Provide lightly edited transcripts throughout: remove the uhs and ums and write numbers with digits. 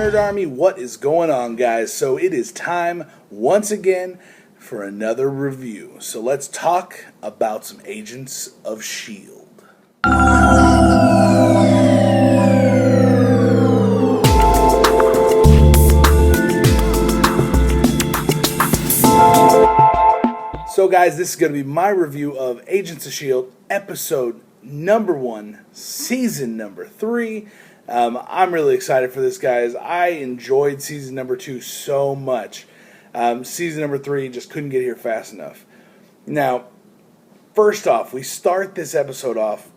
Nerd Army, what is going on, guys? So it is time once again for another review. So let's talk about some Agents of S.H.I.E.L.D. So guys, this is going to be my review of Agents of S.H.I.E.L.D. episode number 1, season number 3. I'm really excited for this, guys. I enjoyed season number 2 so much. Season number 3 just couldn't get here fast enough. Now, first off, we start this episode off.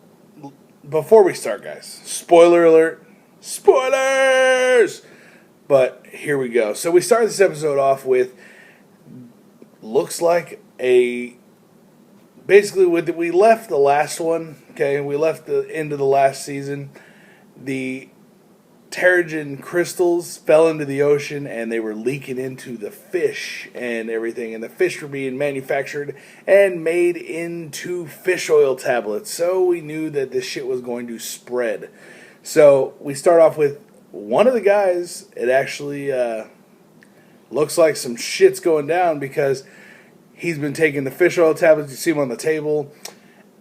Before we start, guys, spoiler alert. Spoilers! But here we go. So we start this episode off with, looks like basically we left the last one, okay? We left the end of the last season. The Terrigen crystals fell into the ocean and they were leaking into the fish and everything. And the fish were being manufactured and made into fish oil tablets. So we knew that this shit was going to spread. So we start off with one of the guys. It actually looks like some shit's going down because he's been taking the fish oil tablets. You see him on the table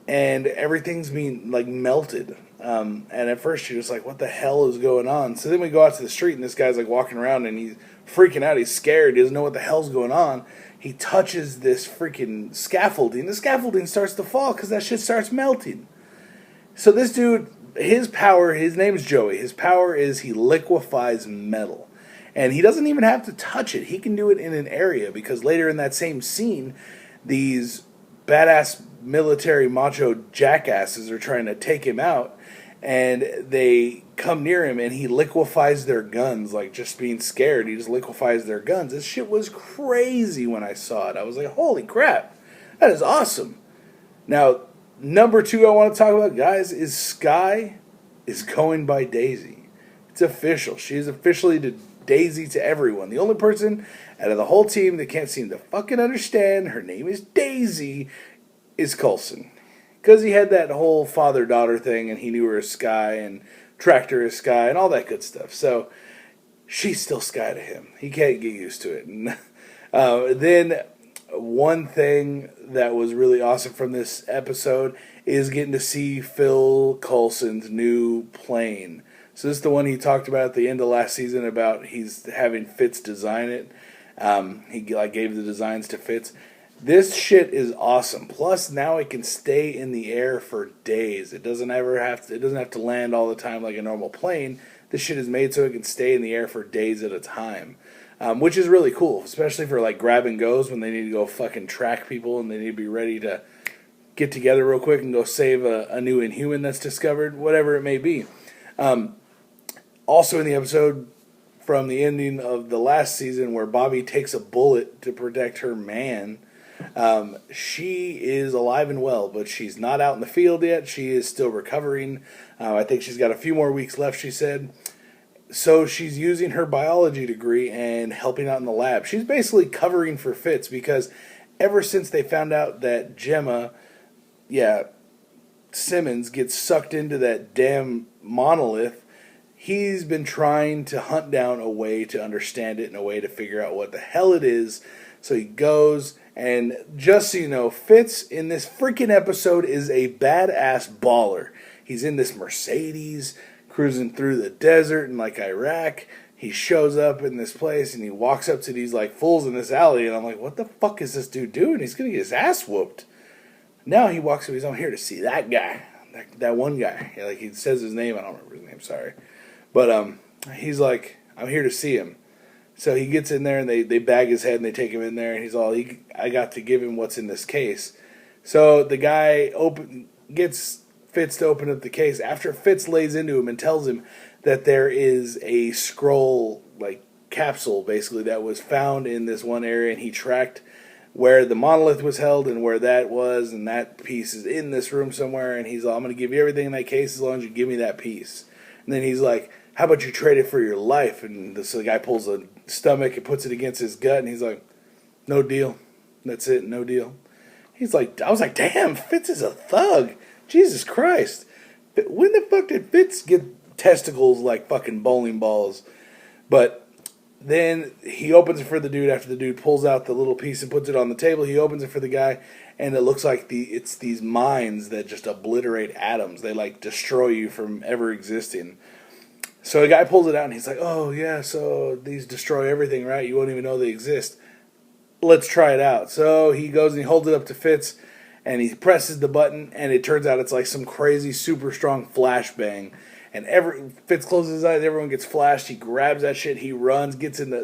and everything's being like melted. And at first you're just like, what the hell is going on? So then we go out to the street and this guy's like walking around and he's freaking out. He's scared. He doesn't know what the hell's going on. He touches this freaking scaffolding. The scaffolding starts to fall because that shit starts melting. So this dude, his power, his name is Joey. His power is he liquefies metal. And he doesn't even have to touch it. He can do it in an area because later in that same scene, these badass military macho jackasses are trying to take him out. And they come near him and he liquefies their guns, like just being scared. He just liquefies their guns. This shit was crazy when I saw it. I was like, holy crap, that is awesome. Now, number 2 I want to talk about, guys, is S.H.I.E.L.D. is going by Daisy. It's official. She's officially Daisy to everyone. The only person out of the whole team that can't seem to fucking understand her name is Daisy is Coulson. Because he had that whole father-daughter thing, and he knew her as Sky, and tracked her as Sky, and all that good stuff. So, she's still Sky to him. He can't get used to it. And, then, one thing that was really awesome from this episode is getting to see Phil Coulson's new plane. So, this is the one he talked about at the end of last season about he's having Fitz design it. He gave the designs to Fitz. This shit is awesome. Plus, now it can stay in the air for days. It doesn't have to land all the time like a normal plane. This shit is made so it can stay in the air for days at a time, which is really cool, especially for like grab and goes when they need to go fucking track people and they need to be ready to get together real quick and go save a new Inhuman that's discovered, whatever it may be. Also in the episode from the ending of the last season where Bobby takes a bullet to protect her man. She is alive and well, but she's not out in the field yet. She is still recovering. I think she's got a few more weeks left, she said. So she's using her biology degree and helping out in the lab. She's basically covering for Fitz because ever since they found out that Simmons gets sucked into that damn Monolith, he's been trying to hunt down a way to understand it and a way to figure out what the hell it is. So he goes, and just so you know, Fitz in this freaking episode is a badass baller. He's in this Mercedes, cruising through the desert in like Iraq. He shows up in this place, and he walks up to these like fools in this alley, and I'm like, what the fuck is this dude doing? He's going to get his ass whooped. Now he walks up, he's on here to see that guy, that one guy. Like he says his name, I don't remember his name, sorry. But he's like, I'm here to see him. So he gets in there and they bag his head and they take him in there and he's all, I got to give him what's in this case. So the guy gets Fitz to open up the case after Fitz lays into him and tells him that there is a scroll, like capsule basically, that was found in this one area, and he tracked where the Monolith was held and where that was, and that piece is in this room somewhere, and he's all, I'm going to give you everything in that case as long as you give me that piece. And then he's like, how about you trade it for your life? And the guy pulls a stomach and puts it against his gut, and he's like, no deal. That's it, no deal. He's like, I was like, damn, Fitz is a thug. Jesus Christ. When the fuck did Fitz get testicles like fucking bowling balls? But then he opens it for the dude after the dude pulls out the little piece and puts it on the table. He opens it for the guy, and it looks like it's these mines that just obliterate atoms. They like destroy you from ever existing. So the guy pulls it out and he's like, "Oh yeah, so these destroy everything, right? You won't even know they exist. Let's try it out." So he goes and he holds it up to Fitz, and he presses the button, and it turns out it's like some crazy super strong flashbang. And Fitz closes his eyes, everyone gets flashed. He grabs that shit, he runs,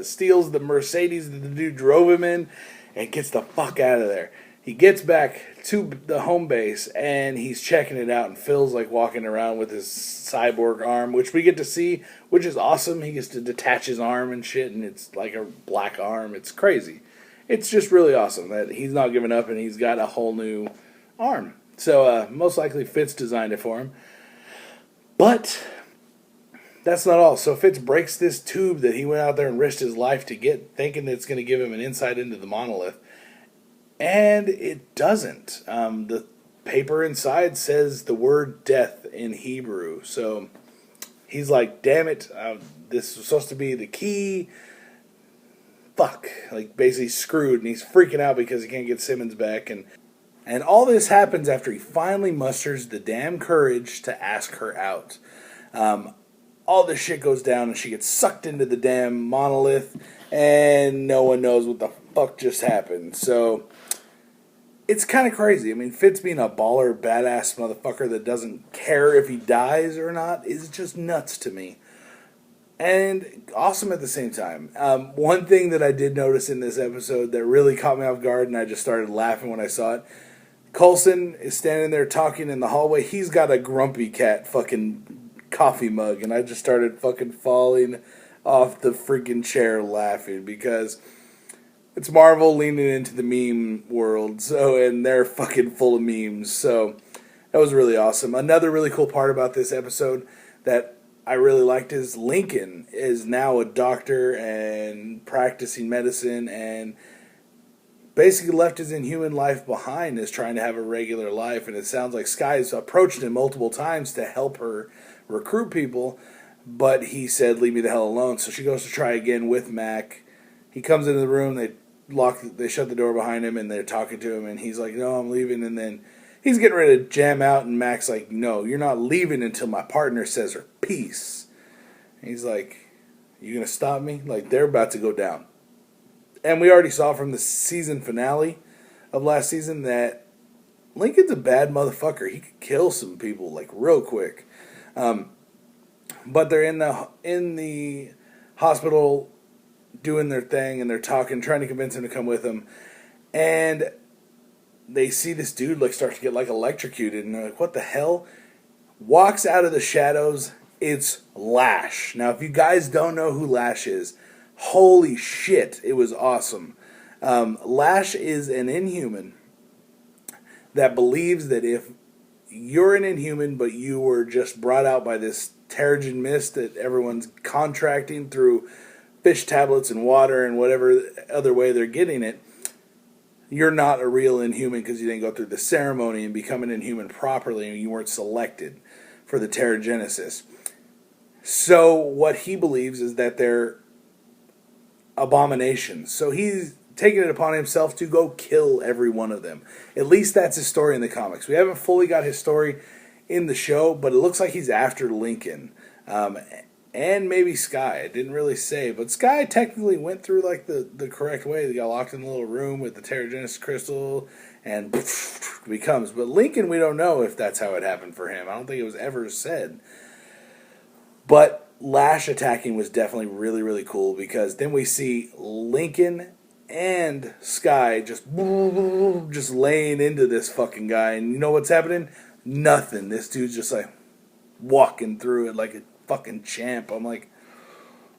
steals the Mercedes that the dude drove him in, and gets the fuck out of there. He gets back to the home base, and he's checking it out, and Phil's like walking around with his cyborg arm, which we get to see, which is awesome. He gets to detach his arm and shit, and it's like a black arm. It's crazy. It's just really awesome that he's not giving up, and he's got a whole new arm. So most likely Fitz designed it for him. But that's not all. So Fitz breaks this tube that he went out there and risked his life to get, thinking that it's going to give him an insight into the monolith. And it doesn't. The paper inside says the word death in Hebrew. So he's like, damn it, this was supposed to be the key. Fuck. Like, basically screwed. And he's freaking out because he can't get Simmons back. And all this happens after he finally musters the damn courage to ask her out. All this shit goes down and she gets sucked into the damn monolith. And no one knows what the fuck just happened. So it's kind of crazy. I mean, Fitz being a baller, badass motherfucker that doesn't care if he dies or not is just nuts to me. And awesome at the same time. One thing that I did notice in this episode that really caught me off guard, and I just started laughing when I saw it. Coulson is standing there talking in the hallway. He's got a Grumpy Cat fucking coffee mug, and I just started fucking falling off the freaking chair laughing because it's Marvel leaning into the meme world, and they're fucking full of memes. So that was really awesome. Another really cool part about this episode that I really liked is Lincoln is now a doctor and practicing medicine and basically left his Inhuman life behind, is trying to have a regular life. And it sounds like Sky's approached him multiple times to help her recruit people, but he said, "Leave me the hell alone." So she goes to try again with Mac. He comes into the room, they shut the door behind him, and they're talking to him, and he's like, "No, I'm leaving." And then he's getting ready to jam out, and Mac's like, "No, you're not leaving until my partner says her piece." And he's like, "You gonna stop me?" Like, they're about to go down. And we already saw from the season finale of last season that Lincoln's a bad motherfucker. He could kill some people, like, real quick. But they're in the hospital doing their thing, and they're talking, trying to convince him to come with them. And they see this dude like start to get like electrocuted, and they're like, "What the hell?" Walks out of the shadows. It's Lash. Now, if you guys don't know who Lash is, holy shit, it was awesome. Lash is an Inhuman that believes that if you're an Inhuman, but you were just brought out by this Terrigen mist that everyone's contracting through fish tablets and water and whatever other way they're getting it, you're not a real Inhuman because you didn't go through the ceremony and become an Inhuman properly, and you weren't selected for the Terrigenesis. So what he believes is that they're abominations. So he's taking it upon himself to go kill every one of them. At least that's his story in the comics. We haven't fully got his story in the show, but it looks like he's after Lincoln. And maybe Sky. It didn't really say, but Sky technically went through like the correct way. They got locked in a little room with the Terrigenesis crystal and becomes. But Lincoln, we don't know if that's how it happened for him. I don't think it was ever said. But Lash attacking was definitely really, really cool because then we see Lincoln and Sky just laying into this fucking guy. And you know what's happening? Nothing. This dude's just like walking through it like a fucking champ. I'm like,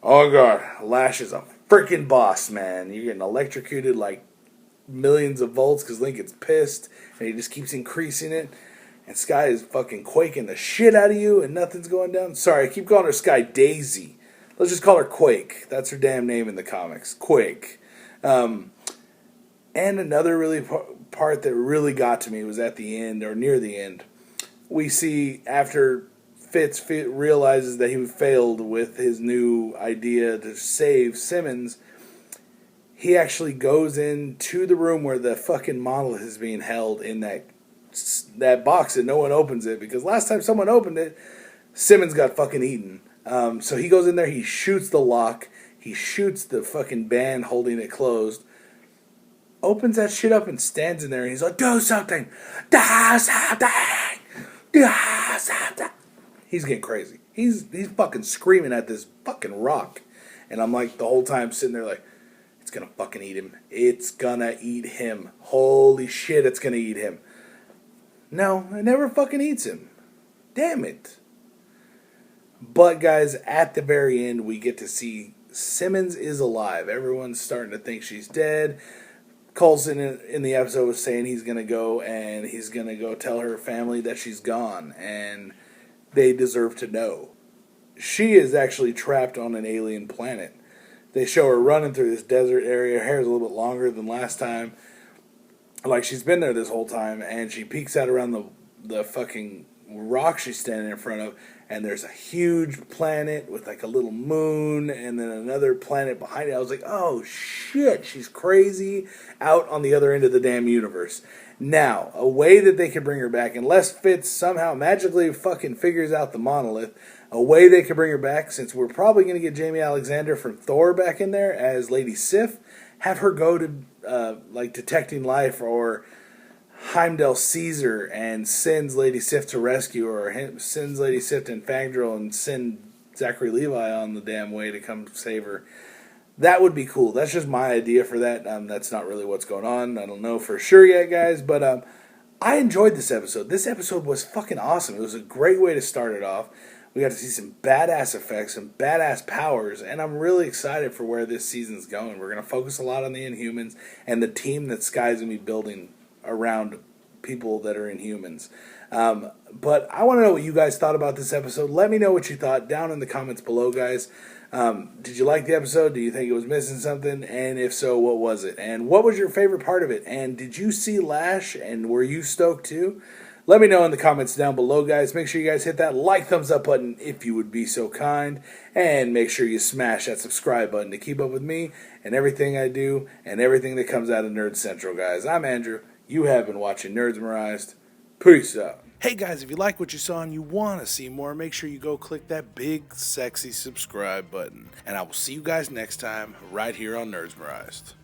oh god, Lash is a freaking boss, man. You're getting electrocuted like millions of volts because Lincoln's pissed and he just keeps increasing it. And Sky is fucking quaking the shit out of you and nothing's going down. Sorry, I keep calling her Sky Daisy. Let's just call her Quake. That's her damn name in the comics. Quake. And another really part that really got to me was at the end, or near the end. We see after Fitz realizes that he failed with his new idea to save Simmons, he actually goes into the room where the fucking monolith is being held in that box, and no one opens it because last time someone opened it, Simmons got fucking eaten. So he goes in there, he shoots the lock, he shoots the fucking band holding it closed, opens that shit up and stands in there, and he's like, do something, do something, do something. He's getting crazy. He's fucking screaming at this fucking rock. And I'm like, the whole time sitting there like, it's gonna fucking eat him. It's gonna eat him. Holy shit, it's gonna eat him. No, it never fucking eats him. Damn it. But guys, at the very end, we get to see Simmons is alive. Everyone's starting to think she's dead. Coulson in the episode was saying he's gonna go tell her family that she's gone, and they deserve to know. She is actually trapped on an alien planet. They show her running through this desert area. Her hair is a little bit longer than last time. Like she's been there this whole time, and she peeks out around the fucking rock she's standing in front of, and there's a huge planet with like a little moon and then another planet behind it. I was like, oh shit, she's crazy out on the other end of the damn universe. Now, a way that they could bring her back, unless Fitz somehow magically fucking figures out the monolith, a way they could bring her back, since we're probably going to get Jamie Alexander from Thor back in there as Lady Sif, have her go to like Detecting Life or Heimdall Caesar and sends Lady Sif to rescue her, or sends Lady Sif to Fangirl and send Zachary Levi on the damn way to come save her. That would be cool. That's just my idea for that. That's not really what's going on. I don't know for sure yet, guys, but I enjoyed this episode. This episode was fucking awesome. It was a great way to start it off. We got to see some badass effects, some badass powers, and I'm really excited for where this season's going. We're going to focus a lot on the Inhumans and the team that Sky's going to be building around people that are Inhumans. But I want to know what you guys thought about this episode. Let me know what you thought down in the comments below, guys. Did you like the episode? Do you think it was missing something? And if so, what was it? And what was your favorite part of it? And did you see Lash, and were you stoked too? Let me know in the comments down below, guys. Make sure you guys hit that like, thumbs up button if you would be so kind. And make sure you smash that subscribe button to keep up with me and everything I do and everything that comes out of Nerd Central, guys. I'm Andrew. You have been watching Nerdsmerized. Peace out. Hey guys, if you like what you saw and you want to see more, make sure you go click that big, sexy subscribe button. And I will see you guys next time right here on Nerdsmerized.